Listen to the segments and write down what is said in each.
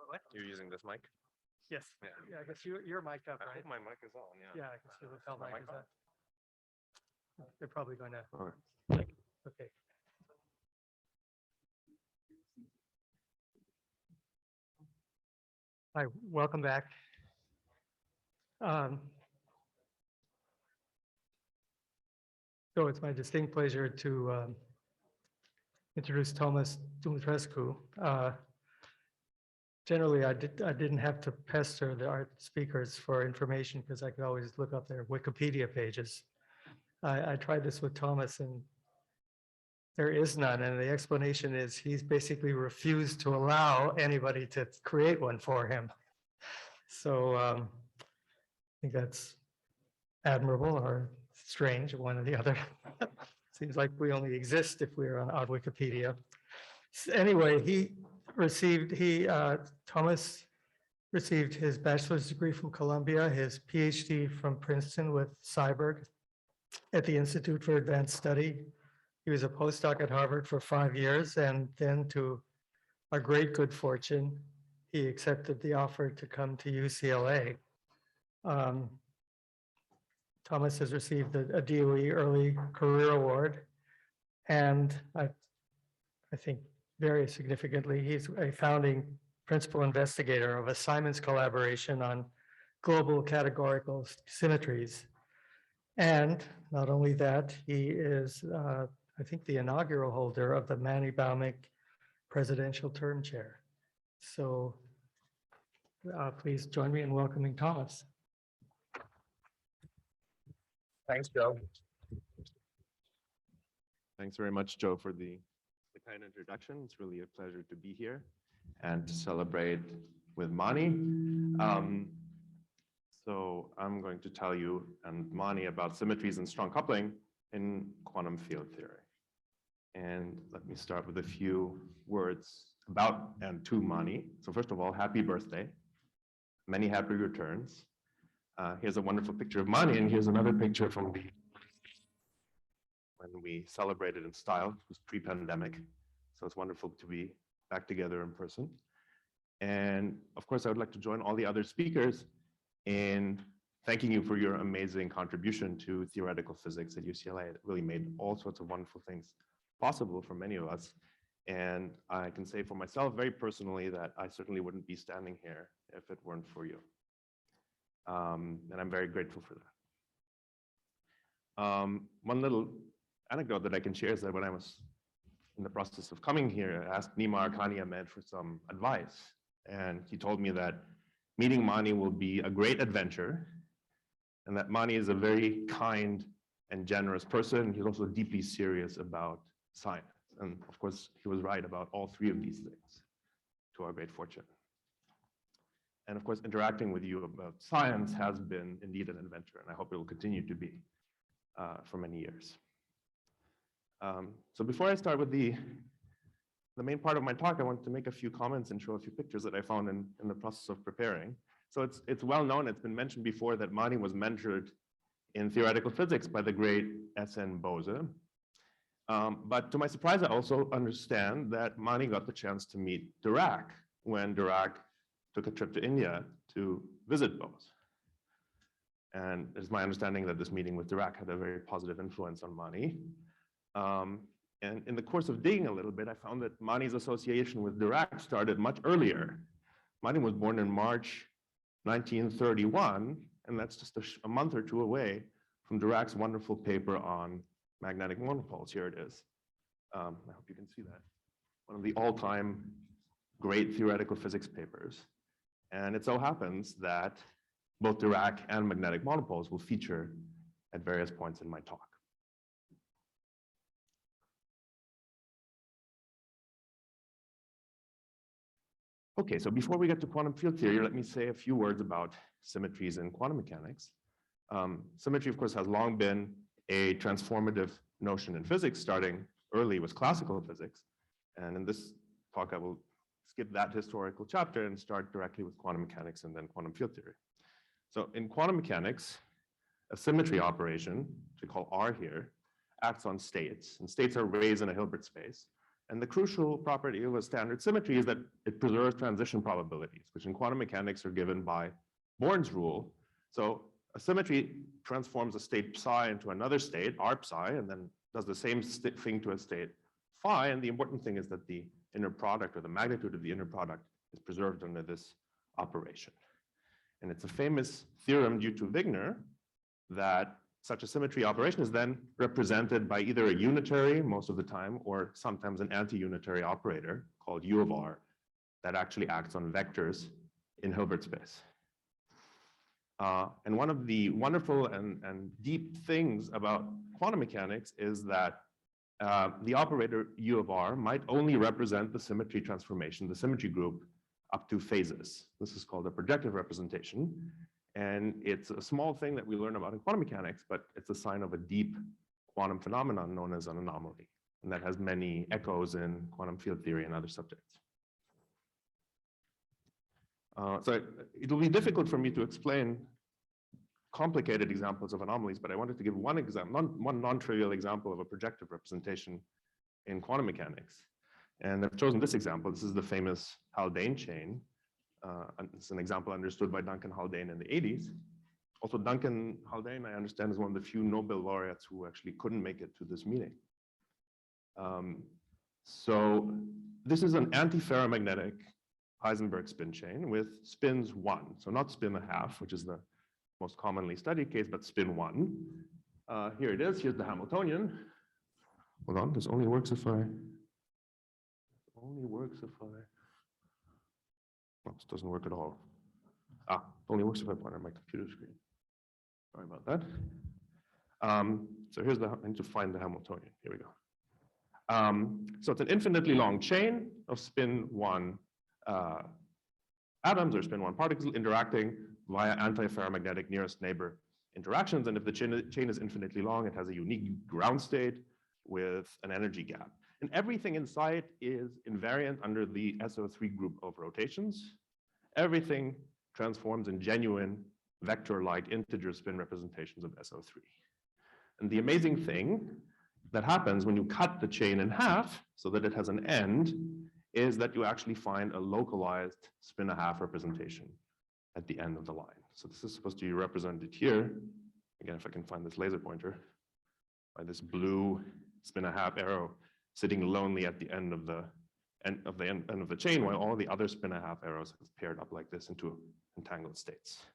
What? You're using this mic? Yes. Yeah. Yeah, I guess you're mic'd up, I right? hope my mic is on, yeah. Yeah, I can see the tell My mic mic is on? on. They're probably going to, All right. okay. Hi, welcome back. So it's my distinct pleasure to introduce Thomas Dumitrescu. Generally, I didn't have to pester the art speakers for information because I could always look up their Wikipedia pages. I tried this with Thomas and there is none. And the explanation is he's basically refused to allow anybody to create one for him. So I think that's admirable or strange, one or the other. Seems like we only exist if we're on Wikipedia. Anyway, Thomas received his bachelor's degree from Columbia, his PhD from Princeton with Seiberg at the Institute for Advanced Study. He was a postdoc at Harvard for 5 years, and then to our great good fortune, he accepted the offer to come to UCLA. Thomas has received a DOE Early Career Award, and I think very significantly, he's a founding principal investigator of a Simons collaboration on global categorical symmetries. And not only that, he is, I think, the inaugural holder of the Manny Presidential Term Chair. So please join me in welcoming Thomas. Thanks, Joe. Thanks very much, Joe, for the kind introduction. It's really a pleasure to be here and to celebrate with Mani. So I'm going to tell you and Mani about symmetries and strong coupling in quantum field theory. And let me start with a few words about and to Mani. So first of all, happy birthday. Many happy returns. Here's a wonderful picture of Mani, and here's another picture from when we celebrated in style. It was pre-pandemic, so it's wonderful to be back together in person. And of course, I would like to join all the other speakers in thanking you for your amazing contribution to theoretical physics at UCLA. It really made all sorts of wonderful things possible for many of us. And I can say for myself very personally that I certainly wouldn't be standing here if it weren't for you. And I'm very grateful for that. One little anecdote that I can share is that when I was in the process of coming here, I asked Nima Arkani Ahmed for some advice. And he told me that meeting Mani will be a great adventure, and that Mani is a very kind and generous person. He's also deeply serious about science. And of course, he was right about all three of these things, to our great fortune. And of course, interacting with you about science has been indeed an adventure, and I hope it will continue to be for many years. So before I start with the main part of my talk, I want to make a few comments and show a few pictures that I found in the process of preparing. So it's well known, it's been mentioned before, that Mani was mentored in theoretical physics by the great S.N. Bose. But to my surprise, I also understand that Mani got the chance to meet Dirac when Dirac took a trip to India to visit Bose. And it's my understanding that this meeting with Dirac had a very positive influence on Mani. And in the course of digging a little bit, I found that Mani's association with Dirac started much earlier. Mani was born in March 1931, and that's just a month or two away from Dirac's wonderful paper on magnetic monopoles. Here it is. I hope you can see that. One of the all-time great theoretical physics papers. And it so happens that both Dirac and magnetic monopoles will feature at various points in my talk. Okay, so before we get to quantum field theory, let me say a few words about symmetries in quantum mechanics. Symmetry, of course, has long been a transformative notion in physics, starting early with classical physics. And in this talk, I will skip that historical chapter and start directly with quantum mechanics and then quantum field theory. So in quantum mechanics, a symmetry operation, which we call R here, acts on states. And states are rays in a Hilbert space. And the crucial property of a standard symmetry is that it preserves transition probabilities, which in quantum mechanics are given by Born's rule. So a symmetry transforms a state psi into another state, r psi, and then does the same thing to a state phi. And the important thing is that the inner product, or the magnitude of the inner product, is preserved under this operation. And it's a famous theorem due to Wigner that such a symmetry operation is then represented by either a unitary most of the time, or sometimes an anti-unitary operator called U of R that actually acts on vectors in Hilbert space. And one of the wonderful and deep things about quantum mechanics is that the operator U of R might only represent the symmetry transformation, the symmetry group, up to phases. This is called a projective representation. And it's a small thing that we learn about in quantum mechanics, but it's a sign of a deep quantum phenomenon known as an anomaly. And that has many echoes in quantum field theory and other subjects. So it'll be difficult for me to explain complicated examples of anomalies, but I wanted to give one example, one non-trivial example of a projective representation in quantum mechanics. And I've chosen this example. This is the famous Haldane chain. And it's an example understood by Duncan Haldane in the 80s. Also, Duncan Haldane, I understand, is one of the few Nobel laureates who actually couldn't make it to this meeting. So this is an anti-ferromagnetic Heisenberg spin chain with spins 1. So not spin 1/2, which is the most commonly studied case, but spin 1. Here it is. Here's the Hamiltonian. Hold on. This only works if I. Well, this doesn't work at all. Only works if I point on my computer screen. Sorry about that. So here's I need to find the Hamiltonian. Here we go. So it's an infinitely long chain of spin 1 atoms or spin 1 particles interacting via anti-ferromagnetic nearest neighbor interactions. And if the chain is infinitely long, it has a unique ground state with an energy gap. And everything inside is invariant under the SO3 group of rotations. Everything transforms in genuine vector-like integer spin representations of SO3. And the amazing thing that happens when you cut the chain in half so that it has an end is that you actually find a localized spin 1/2 representation at the end of the line. So this is supposed to be represented here. Again, if I can find this laser pointer, by this blue spin 1/2 arrow sitting lonely at the end of the end of the chain, while all the other spin 1/2 arrows have paired up like this into entangled states.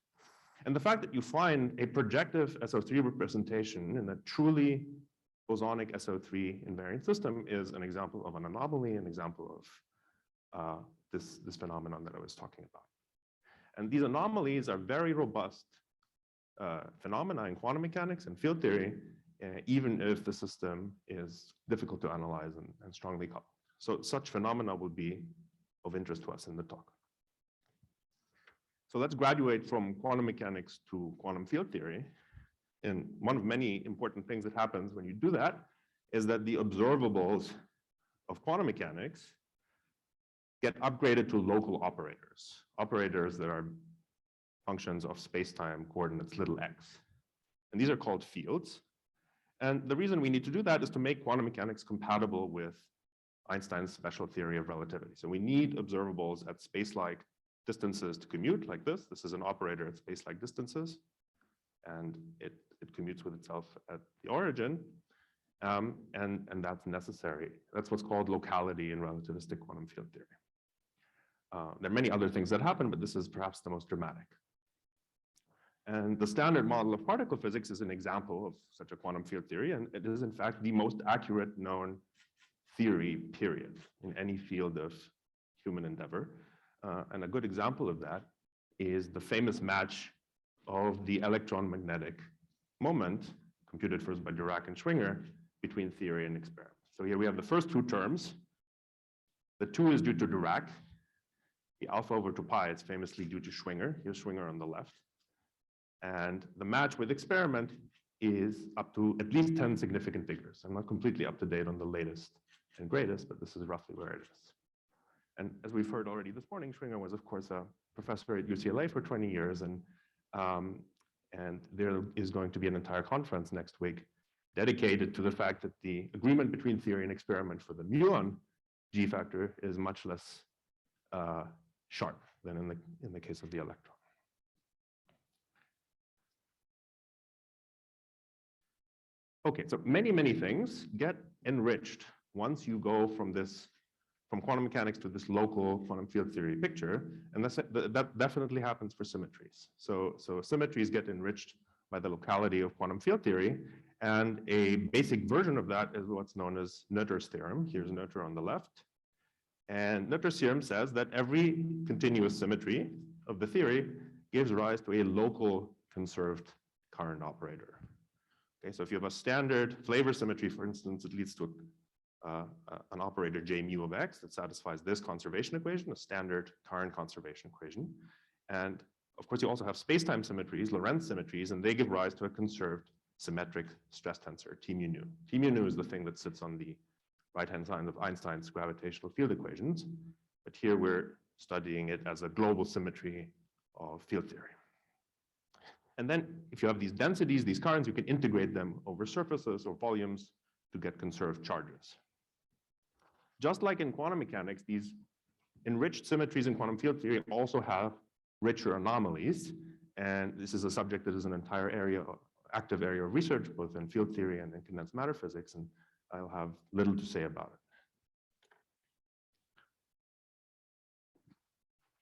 And the fact that you find a projective SO3 representation in a truly bosonic SO3 invariant system is an example of an anomaly, an example of this phenomenon that I was talking about. And these anomalies are very robust phenomena in quantum mechanics and field theory, even if the system is difficult to analyze and strongly coupled. So such phenomena will be of interest to us in the talk. So let's graduate from quantum mechanics to quantum field theory. And one of many important things that happens when you do that is that the observables of quantum mechanics get upgraded to local operators, operators that are functions of space-time coordinates little x. And these are called fields. And the reason we need to do that is to make quantum mechanics compatible with Einstein's special theory of relativity. So we need observables at space-like distances to commute like this. This is an operator at space-like distances, and it commutes with itself at the origin, and that's necessary. That's what's called locality in relativistic quantum field theory. There are many other things that happen, but this is perhaps the most dramatic. And the standard model of particle physics is an example of such a quantum field theory, and it is in fact the most accurate known theory, period, in any field of human endeavor. And a good example of that is the famous match of the electron magnetic moment, computed first by Dirac and Schwinger, between theory and experiment. So here we have the first two terms. The 2 is due to Dirac. The alpha over 2 pi is famously due to Schwinger. Here's Schwinger on the left. And the match with experiment is up to at least 10 significant figures. I'm not completely up to date on the latest and greatest, but this is roughly where it is. And as we've heard already this morning, Schwinger was, of course, a professor at UCLA for 20 years. And there is going to be an entire conference next week dedicated to the fact that the agreement between theory and experiment for the muon G factor is much less sharp than in the case of the electron. Okay, so many things get enriched once you go from quantum mechanics to this local quantum field theory picture, and that definitely happens for symmetries. So symmetries get enriched by the locality of quantum field theory, and a basic version of that is what's known as Noether's theorem. Here's Noether on the left. And Noether's theorem says that every continuous symmetry of the theory gives rise to a local conserved current operator. Okay, so if you have a standard flavor symmetry, for instance, it leads to an operator J mu of x that satisfies this conservation equation, a standard current conservation equation. And of course, you also have spacetime symmetries, Lorentz symmetries, and they give rise to a conserved symmetric stress tensor, T mu nu. T mu nu is the thing that sits on the right-hand side of Einstein's gravitational field equations. But here we're studying it as a global symmetry of field theory. And then if you have these densities, these currents, you can integrate them over surfaces or volumes to get conserved charges. Just like in quantum mechanics, these enriched symmetries in quantum field theory also have richer anomalies. And this is a subject that is an entire area, active area of research, both in field theory and in condensed matter physics, and I'll have little to say about it.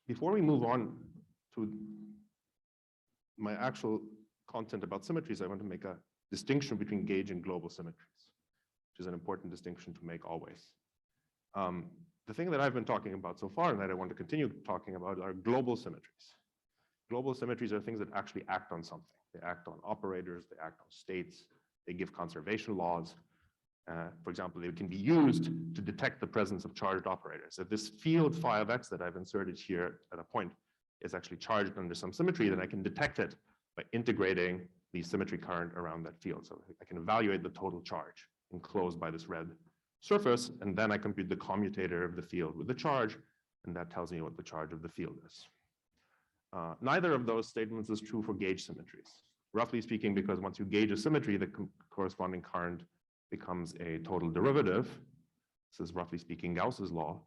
Before we move on to my actual content about symmetries, I want to make a distinction between gauge and global symmetries, which is an important distinction to make always. The thing that I've been talking about so far and that I want to continue talking about are global symmetries. Global symmetries are things that actually act on something. They act on operators, they act on states, they give conservation laws. For example, they can be used to detect the presence of charged operators. If this field phi of x that I've inserted here at a point is actually charged under some symmetry, then I can detect it by integrating the symmetry current around that field. So I can evaluate the total charge enclosed by this red surface, and then I compute the commutator of the field with the charge, and that tells me what the charge of the field is. Neither of those statements is true for gauge symmetries. Roughly speaking, because once you gauge a symmetry, the corresponding current becomes a total derivative. This is roughly speaking Gauss's law,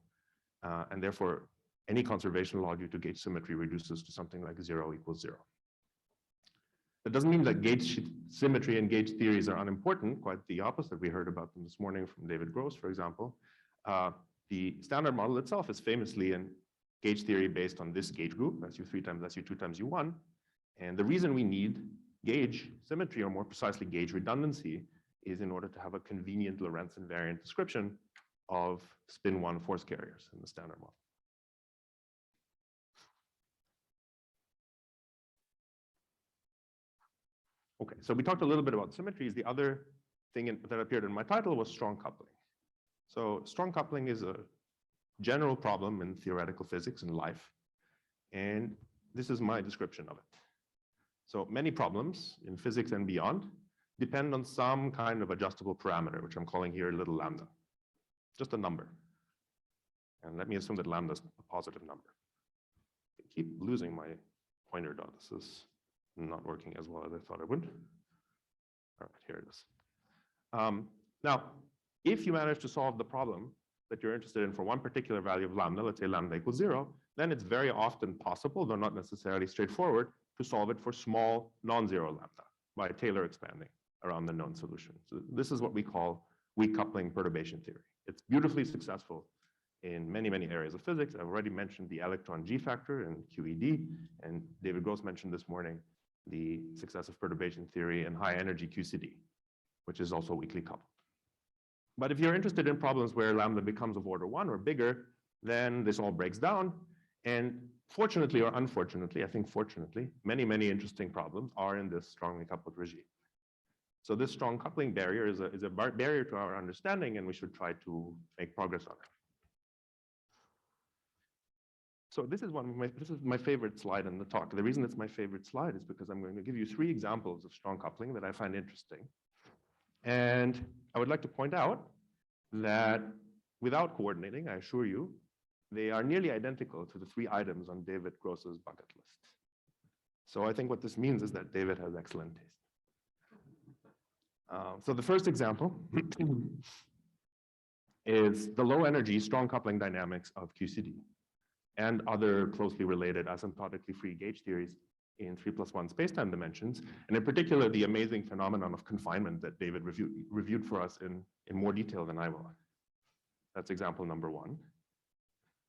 and therefore any conservation law due to gauge symmetry reduces to something like 0 equals 0. That doesn't mean that gauge symmetry and gauge theories are unimportant, quite the opposite. We heard about them this morning from David Gross, for example. The standard model itself is famously in gauge theory based on this gauge group, SU3 times SU2 times U1. And the reason we need gauge symmetry, or more precisely gauge redundancy, is in order to have a convenient Lorentz invariant description of spin 1 force carriers in the standard model. Okay, so we talked a little bit about symmetries. The other thing that appeared in my title was strong coupling. So strong coupling is a general problem in theoretical physics and life. And this is my description of it. So many problems in physics and beyond depend on some kind of adjustable parameter, which I'm calling here little lambda, just a number. And let me assume that lambda is a positive number. I keep losing my pointer dot. This is not working as well as I thought it would. All right, here it is. Now, if you manage to solve the problem that you're interested in for one particular value of lambda, let's say lambda equals 0, then it's very often possible, though not necessarily straightforward, to solve it for small non-zero lambda by Taylor expanding around the known solution. So this is what we call weak coupling perturbation theory. It's beautifully successful in many areas of physics. I've already mentioned the electron G factor in QED, and David Gross mentioned this morning the successive perturbation theory in high energy QCD, which is also weakly coupled. But if you're interested in problems where lambda becomes of order 1 or bigger, then this all breaks down. And fortunately or unfortunately, I think fortunately, many interesting problems are in this strongly coupled regime. So this strong coupling barrier is a barrier to our understanding, and we should try to make progress on it. So this is my favorite slide in the talk. The reason it's my favorite slide is because I'm going to give you 3 examples of strong coupling that I find interesting. And I would like to point out that without coordinating, I assure you, they are nearly identical to the 3 items on David Gross's bucket list. So I think what this means is that David has excellent taste. So the first example is the low energy strong coupling dynamics of QCD and other closely related asymptotically free gauge theories in 3+1 spacetime dimensions, and in particular, the amazing phenomenon of confinement that David reviewed for us in more detail than I will. That's example number one.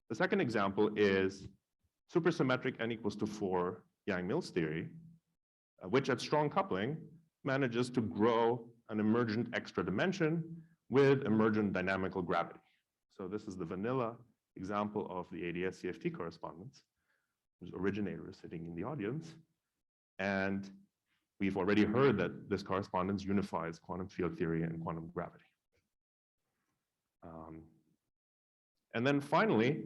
The second example is supersymmetric n equals to 4 Yang-Mills theory, which at strong coupling manages to grow an emergent extra dimension with emergent dynamical gravity. So this is the vanilla example of the ADS CFT correspondence, whose originator is sitting in the audience. And we've already heard that this correspondence unifies quantum field theory and quantum gravity. And then finally,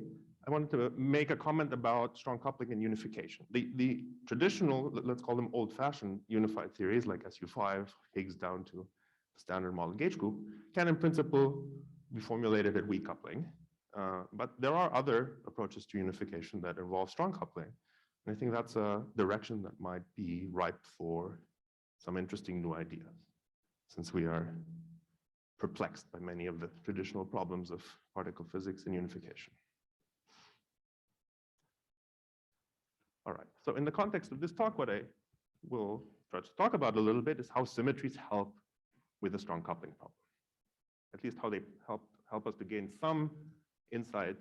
I wanted to make a comment about strong coupling and unification. The traditional, let's call them old-fashioned unified theories like SU5, Higgs down to the standard model gauge group, can in principle be formulated at weak coupling. But there are other approaches to unification that involve strong coupling. And I think that's a direction that might be ripe for some interesting new ideas, since we are perplexed by many of the traditional problems of particle physics and unification. All right, so in the context of this talk, what I will try to talk about a little bit is how symmetries help with the strong coupling problem. At least how they help us to gain some insight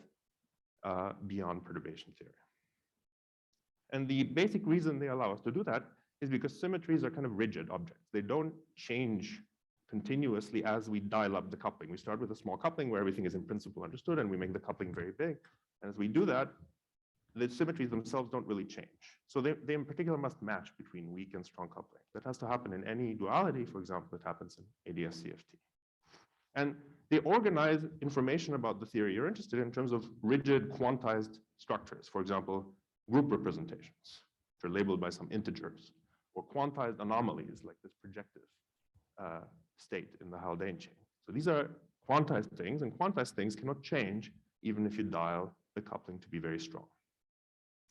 beyond perturbation theory. And the basic reason they allow us to do that is because symmetries are kind of rigid objects. They don't change continuously as we dial up the coupling. We start with a small coupling where everything is in principle understood, and we make the coupling very big. And as we do that, the symmetries themselves don't really change. So they in particular must match between weak and strong coupling. That has to happen in any duality, for example, that happens in ADS CFT. And they organize information about the theory you're interested in terms of rigid quantized structures. For example, group representations, which are labeled by some integers, or quantized anomalies like this projective state in the Haldane chain. So these are quantized things, and quantized things cannot change even if you dial the coupling to be very strong.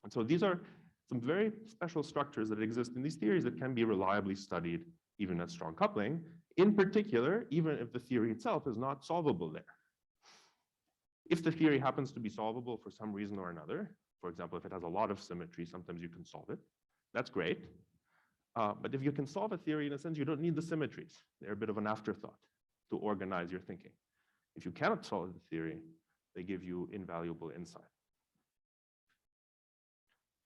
And so these are some very special structures that exist in these theories that can be reliably studied even at strong coupling, in particular, even if the theory itself is not solvable there. If the theory happens to be solvable for some reason or another, for example, if it has a lot of symmetry, sometimes you can solve it. That's great. But if you can solve a theory, in a sense, you don't need the symmetries. They're a bit of an afterthought to organize your thinking. If you cannot solve the theory, they give you invaluable insight.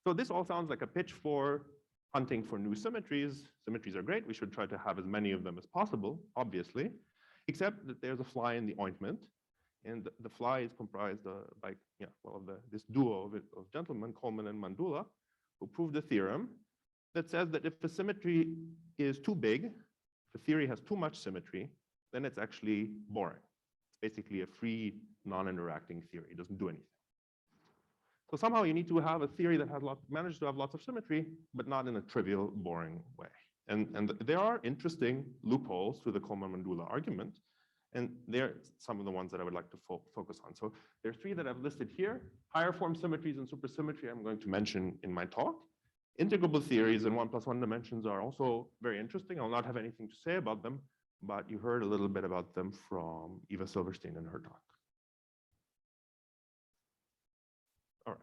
So this all sounds like a pitch for hunting for new symmetries. Symmetries are great. We should try to have as many of them as possible, obviously, except that there's a fly in the ointment. And the fly is comprised by this duo of gentlemen, Coleman and Mandula, who proved a theorem that says that if a symmetry is too big, if a theory has too much symmetry, then it's actually boring. It's basically a free, non-interacting theory. It doesn't do anything. So somehow you need to have a theory that has managed to have lots of symmetry, but not in a trivial, boring way. And there are interesting loopholes to the Coleman Mandula argument. And they're some of the ones that I would like to focus on. So there are three that I've listed here. Higher form symmetries and supersymmetry I'm going to mention in my talk. Integrable theories in 1+1 dimensions are also very interesting. I'll not have anything to say about them, but you heard a little bit about them from Eva Silverstein in her talk. All right.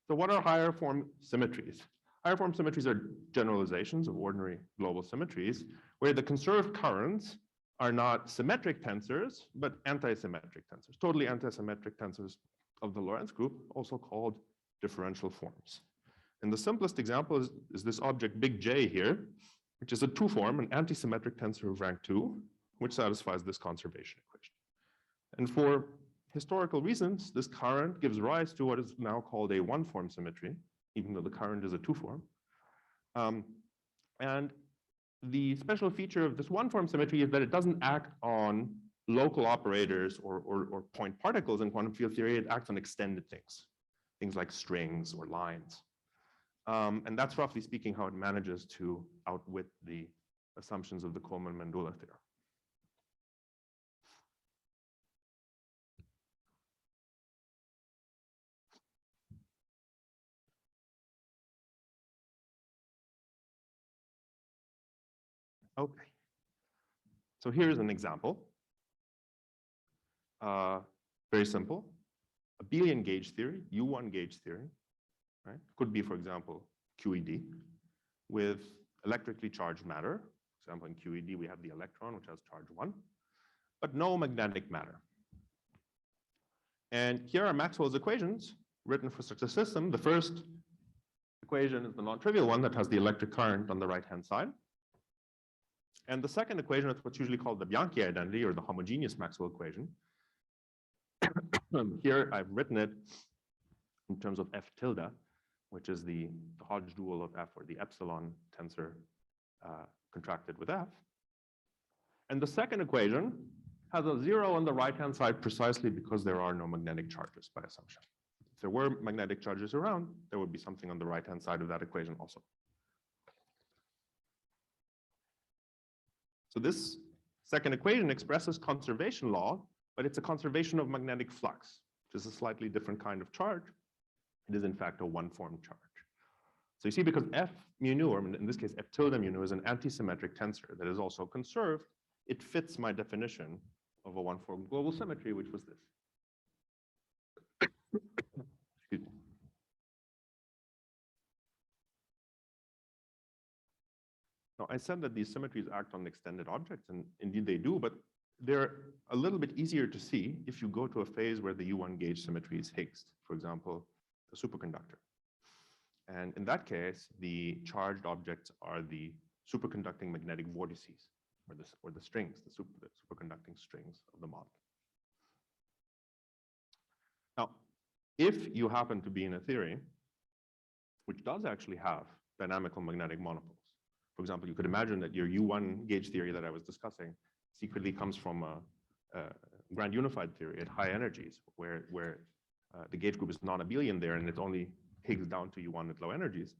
So what are higher form symmetries? Higher form symmetries are generalizations of ordinary global symmetries where the conserved currents are not symmetric tensors, but anti-symmetric tensors, totally anti-symmetric tensors of the Lorentz group, also called differential forms. And the simplest example is this object big J here, which is a 2-form, an anti-symmetric tensor of rank 2, which satisfies this conservation equation. And for historical reasons, this current gives rise to what is now called a 1-form symmetry, even though the current is a 2-form. And the special feature of this 1-form symmetry is that it doesn't act on local operators or point particles in quantum field theory. It acts on extended things like strings or lines. And that's roughly speaking how it manages to outwit the assumptions of the Coleman Mandula theorem. Okay. So here's an example. very simple. Abelian gauge theory, U1 gauge theory, right? Could be, for example, QED with electrically charged matter. For example, in QED, we have the electron, which has charge 1, but no magnetic matter. And here are Maxwell's equations written for such a system. The first equation is the non-trivial one that has the electric current on the right-hand side. And the second equation is what's usually called the Bianchi identity, or the homogeneous Maxwell equation. Here I've written it in terms of F tilde, which is the Hodge dual of F, or the epsilon tensor contracted with F. And the second equation has a 0 on the right-hand side precisely because there are no magnetic charges by assumption. If there were magnetic charges around, there would be something on the right-hand side of that equation also. So this second equation expresses conservation law, but it's a conservation of magnetic flux, which is a slightly different kind of charge. It is in fact a one-form charge. So you see, because F mu nu, or in this case F tilde mu nu, is an anti-symmetric tensor that is also conserved, it fits my definition of a one-form global symmetry, which was this. Excuse me. Now, I said that these symmetries act on extended objects, and indeed they do, but they're a little bit easier to see if you go to a phase where the U1 gauge symmetry is Higgs, for example, a superconductor. And in that case, the charged objects are the superconducting magnetic vortices, or the strings, the superconducting strings of the model. Now, if you happen to be in a theory which does actually have dynamical magnetic monopoles, for example, you could imagine that your U1 gauge theory that I was discussing secretly comes from a grand unified theory at high energies, where the gauge group is non-abelian there, and it's only Higgs down to U1 at low energies.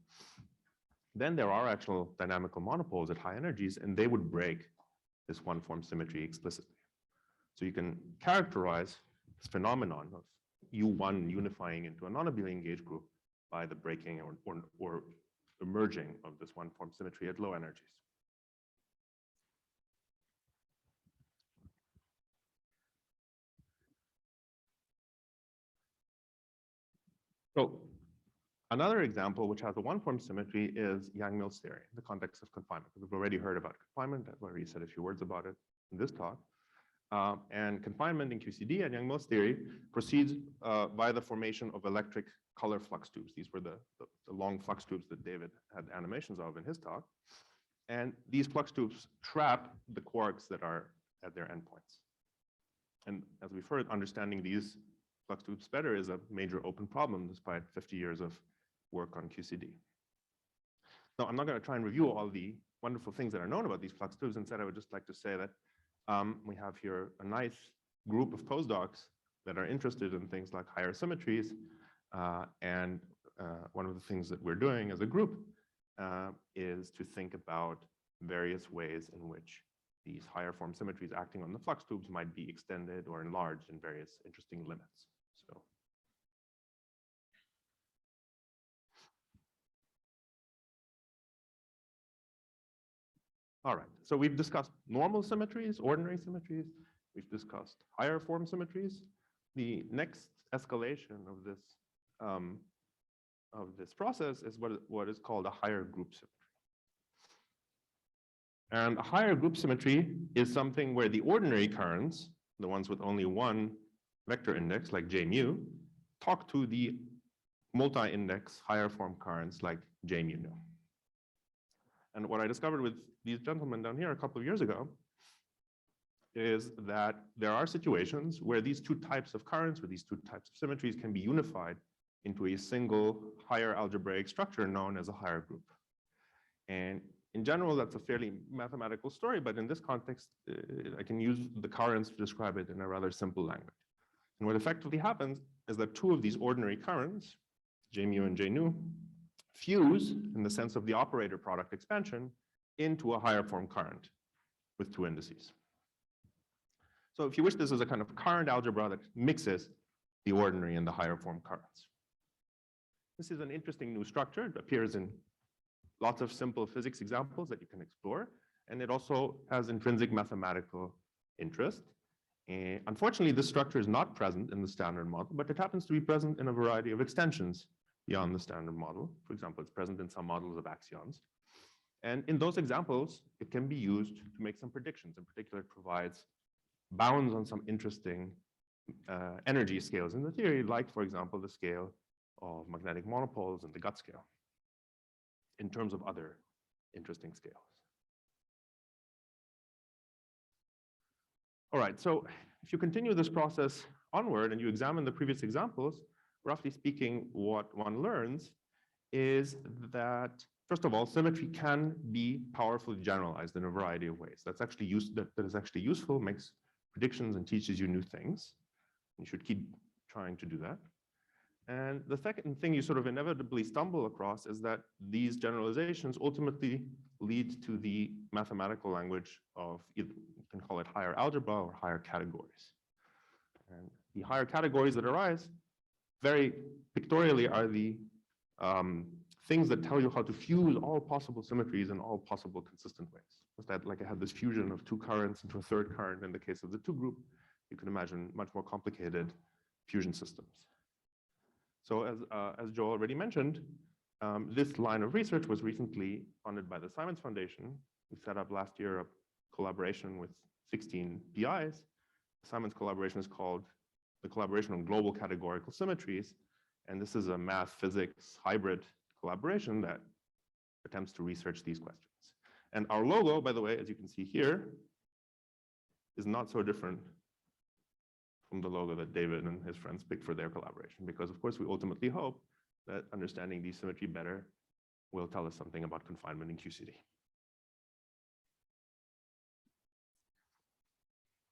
Then there are actual dynamical monopoles at high energies, and they would break this one-form symmetry explicitly. So you can characterize this phenomenon of U1 unifying into a non-abelian gauge group by the breaking or emerging of this one-form symmetry at low energies. So another example which has a one-form symmetry is Yang-Mills theory in the context of confinement. We've already heard about confinement. I've already said a few words about it in this talk. And confinement in QCD and Yang-Mills theory proceeds by the formation of electric color flux tubes. These were the long flux tubes that David had animations of in his talk. And these flux tubes trap the quarks that are at their endpoints. And as we've heard, understanding these flux tubes better is a major open problem despite 50 years of work on QCD. Now, I'm not going to try and review all the wonderful things that are known about these flux tubes. Instead, I would just like to say that we have here a nice group of postdocs that are interested in things like higher symmetries. And one of the things that we're doing as a group is to think about various ways in which these higher form symmetries acting on the flux tubes might be extended or enlarged in various interesting limits. So. All right, so we've discussed normal symmetries, ordinary symmetries. We've discussed higher form symmetries. The next escalation of this process is what is called a higher group symmetry. And a higher group symmetry is something where the ordinary currents, the ones with only one vector index like J mu, talk to the multi-index higher form currents like J mu nu. And what I discovered with these gentlemen down here a couple of years ago is that there are situations where these two types of currents, or these two types of symmetries, can be unified into a single higher algebraic structure known as a higher group. And in general, that's a fairly mathematical story, but in this context, I can use the currents to describe it in a rather simple language. And what effectively happens is that two of these ordinary currents, J mu and J nu, fuse in the sense of the operator product expansion into a higher form current with two indices. So if you wish, this is a kind of current algebra that mixes the ordinary and the higher form currents. This is an interesting new structure. It appears in lots of simple physics examples that you can explore. And it also has intrinsic mathematical interest. And unfortunately, this structure is not present in the standard model, but it happens to be present in a variety of extensions beyond the standard model. For example, it's present in some models of axions. And in those examples, it can be used to make some predictions. In particular, it provides bounds on some interesting energy scales in the theory, like, for example, the scale of magnetic monopoles and the gut scale, in terms of other interesting scales. All right, so if you continue this process onward and you examine the previous examples, roughly speaking, what one learns is that, first of all, symmetry can be powerfully generalized in a variety of ways. That is actually useful, makes predictions and teaches you new things. You should keep trying to do that. And the second thing you sort of inevitably stumble across is that these generalizations ultimately lead to the mathematical language of, you can call it higher algebra or higher categories. And the higher categories that arise very pictorially are the things that tell you how to fuse all possible symmetries in all possible consistent ways. Just that, like I had this fusion of two currents into a third current in the case of the two group, you can imagine much more complicated fusion systems. So as Joe already mentioned, this line of research was recently funded by the Simons Foundation. We set up last year a collaboration with 16 PIs. Simons collaboration is called the Collaboration on Global Categorical Symmetries. And this is a math physics hybrid collaboration that attempts to research these questions. And our logo, by the way, as you can see here, is not so different from the logo that David and his friends picked for their collaboration, because of course we ultimately hope that understanding the symmetry better will tell us something about confinement in QCD.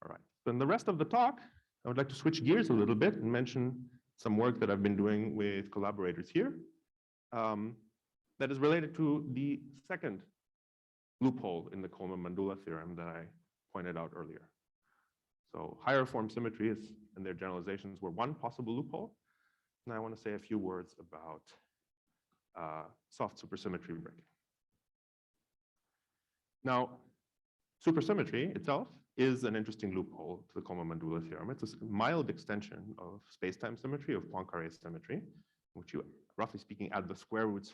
All right, so in the rest of the talk, I would like to switch gears a little bit and mention some work that I've been doing with collaborators here that is related to the second loophole in the Coleman Mandula theorem that I pointed out earlier. So higher form symmetries and their generalizations were one possible loophole. And I want to say a few words about soft supersymmetry breaking. Now, supersymmetry itself is an interesting loophole to the Coleman Mandula theorem. It's a mild extension of spacetime symmetry, of Poincare symmetry, in which you, roughly speaking, add the square roots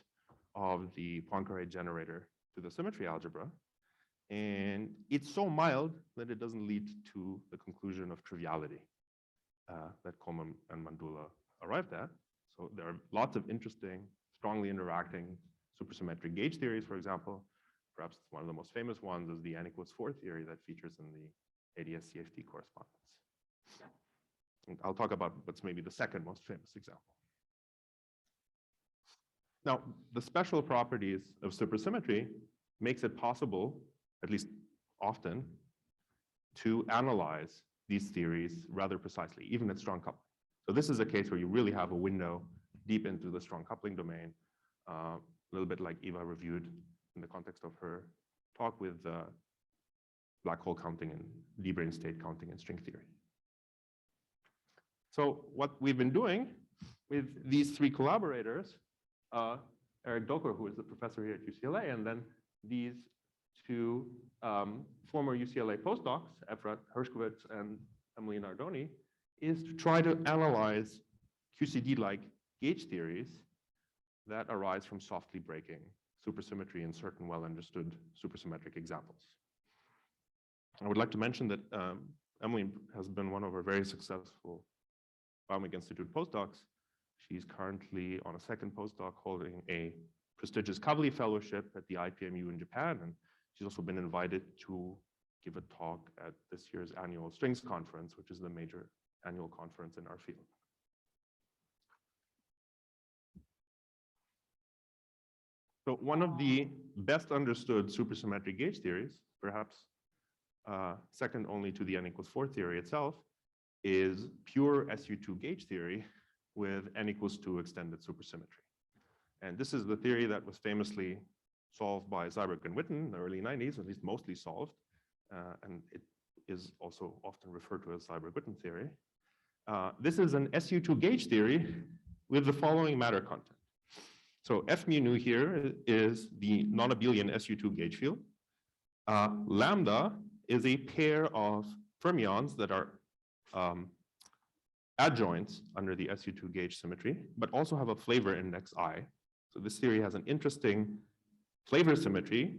of the Poincare generator to the symmetry algebra. And it's so mild that it doesn't lead to the conclusion of triviality that Coleman and Mandula arrived at. So there are lots of interesting, strongly interacting supersymmetric gauge theories, for example. Perhaps one of the most famous ones is the N=4 theory that features in the ADS-CFT correspondence. And I'll talk about what's maybe the second most famous example. Now, the special properties of supersymmetry makes it possible, at least often, to analyze these theories rather precisely, even at strong coupling. So this is a case where you really have a window deep into the strong coupling domain, a little bit like Eva reviewed in the context of her talk with black hole counting and D-brane state counting and string theory. So what we've been doing with these three collaborators, Eric Doker, who is the professor here at UCLA, and then these two former UCLA postdocs, Efrat Hershkovitz and Emily Nardoni, is to try to analyze QCD-like gauge theories that arise from softly breaking supersymmetry in certain well-understood supersymmetric examples. I would like to mention that Emily has been one of our very successful Baumig Institute postdocs. She's currently on a second postdoc holding a prestigious Kavli Fellowship at the IPMU in Japan, and she's also been invited to give a talk at this year's annual Strings Conference, which is the major annual conference in our field. So one of the best understood supersymmetric gauge theories, perhaps second only to the N=4 theory itself, is pure SU2 gauge theory with N=2 extended supersymmetry. And this is the theory that was famously solved by Seiberg and Witten in the early 90s, at least mostly solved. And it is also often referred to as Seiberg-Witten theory. This is an SU2 gauge theory with the following matter content. So F mu nu here is the non-abelian SU2 gauge field. Lambda is a pair of fermions that are adjoints under the SU2 gauge symmetry, but also have a flavor index I. So this theory has an interesting flavor symmetry,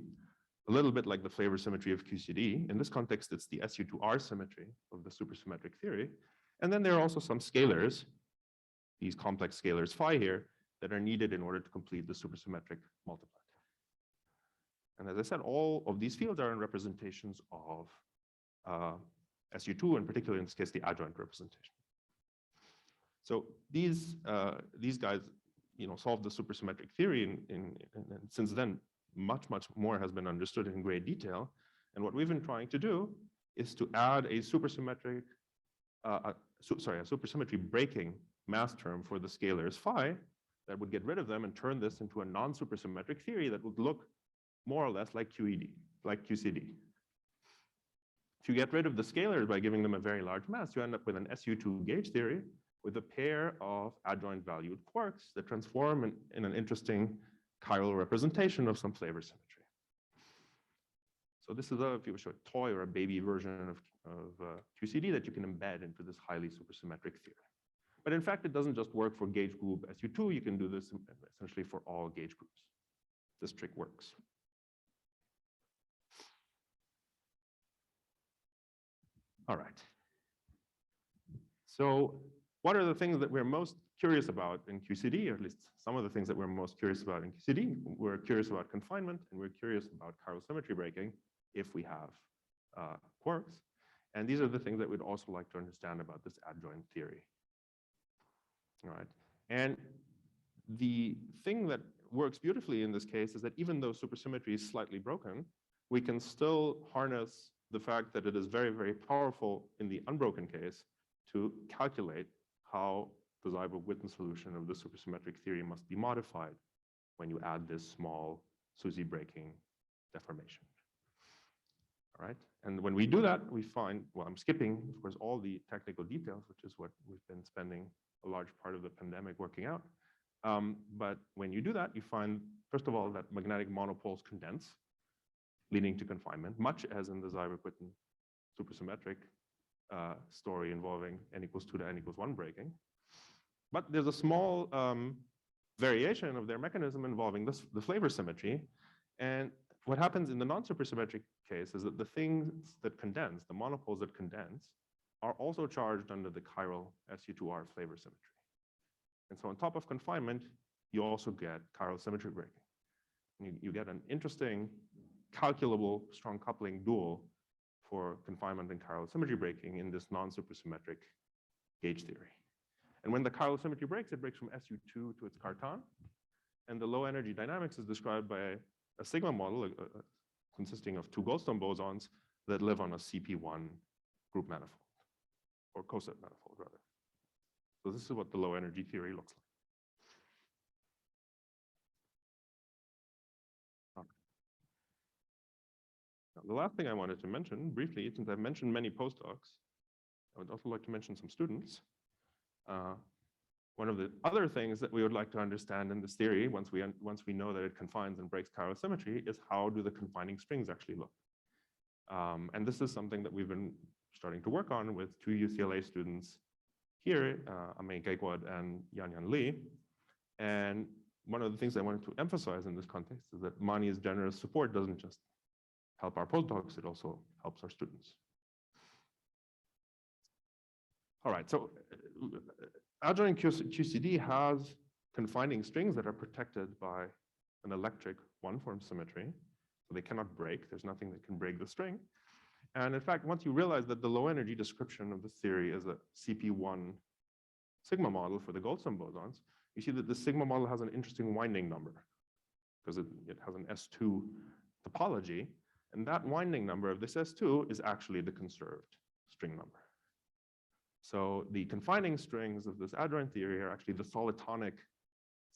a little bit like the flavor symmetry of QCD. In this context, it's the SU2R symmetry of the supersymmetric theory. And then there are also some scalars, these complex scalars phi here, that are needed in order to complete the supersymmetric multiplet. And as I said, all of these fields are in representations of SU2, and particularly in this case, the adjoint representation. So these guys, solved the supersymmetric theory, and since then, much more has been understood in great detail. And what we've been trying to do is to add a supersymmetric, a supersymmetry breaking mass term for the scalars phi that would get rid of them and turn this into a non-supersymmetric theory that would look more or less like QED, like QCD. If you get rid of the scalars by giving them a very large mass, you end up with an SU2 gauge theory with a pair of adjoint valued quarks that transform in an interesting chiral representation of some flavor symmetry. So this is if you wish, a toy or a baby version of QCD that you can embed into this highly supersymmetric theory. But in fact, it doesn't just work for gauge group SU2. You can do this essentially for all gauge groups. This trick works. All right. So what are the things that we're most curious about in QCD, or at least some of the things that we're most curious about in QCD? We're curious about confinement, and we're curious about chiral symmetry breaking if we have quarks. And these are the things that we'd also like to understand about this adjoint theory. All right. And the thing that works beautifully in this case is that even though supersymmetry is slightly broken, we can still harness the fact that it is very, very powerful in the unbroken case to calculate how the Seiberg-Witten solution of the supersymmetric theory must be modified when you add this small SUSY breaking deformation. All right. And when we do that, we find, well, I'm skipping, of course, all the technical details, which is what we've been spending a large part of the pandemic working out. But when you do that, you find, first of all, that magnetic monopoles condense, leading to confinement, much as in the Seiberg-Witten supersymmetric story involving n=2 to n=1 breaking. But there's a small variation of their mechanism involving the flavor symmetry. And what happens in the non-supersymmetric case is that the things that condense, the monopoles that condense, are also charged under the chiral SU2R flavor symmetry. And so on top of confinement, you also get chiral symmetry breaking. You get an interesting, calculable, strong coupling dual for confinement and chiral symmetry breaking in this non-supersymmetric gauge theory. And when the chiral symmetry breaks, it breaks from SU2 to its cartan. And the low energy dynamics is described by a sigma model consisting of two Goldstone bosons that live on a CP1 group manifold, or coset manifold, rather. So this is what the low energy theory looks like. Now, the last thing I wanted to mention briefly, since I've mentioned many postdocs, I would also like to mention some students. One of the other things that we would like to understand in this theory, once we know that it confines and breaks chiral symmetry, is how do the confining strings actually look? And this is something that we've been starting to work on with two UCLA students here, Amei Gaikwad and Yanyan Lee. And one of the things I wanted to emphasize in this context is that Mani's generous support doesn't just help our postdocs, it also helps our students. All right, so Adjoint QCD has confining strings that are protected by an electric one-form symmetry. So they cannot break. There's nothing that can break the string. And in fact, once you realize that the low energy description of this theory is a CP1 sigma model for the Goldstone bosons, you see that the sigma model has an interesting winding number because it has an S2 topology. And that winding number of this S2 is actually the conserved string number. So the confining strings of this adjoint theory are actually the solitonic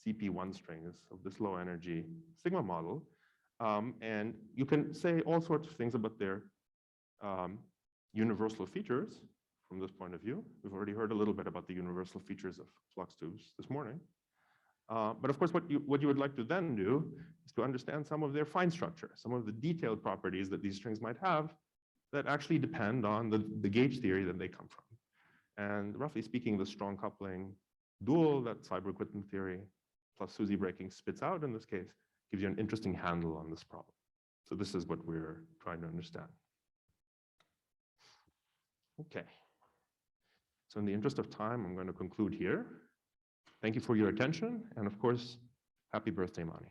CP1 strings of this low energy sigma model. And you can say all sorts of things about their universal features from this point of view. We've already heard a little bit about the universal features of flux tubes this morning. But of course, what you would like to then do is to understand some of their fine structure, some of the detailed properties that these strings might have that actually depend on the gauge theory that they come from. And roughly speaking, the strong coupling dual that Seiberg-Witten theory plus SUSY breaking spits out in this case gives you an interesting handle on this problem. So this is what we're trying to understand. Okay. So in the interest of time, I'm going to conclude here. Thank you for your attention. And of course, happy birthday, Mani.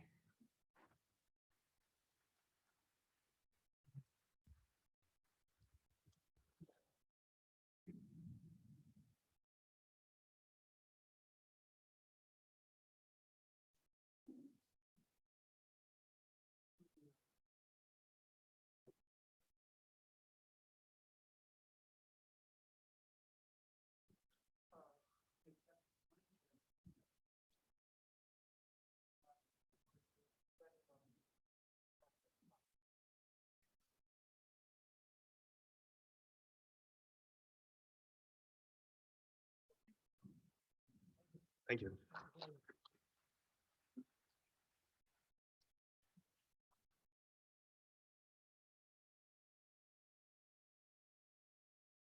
Thank you.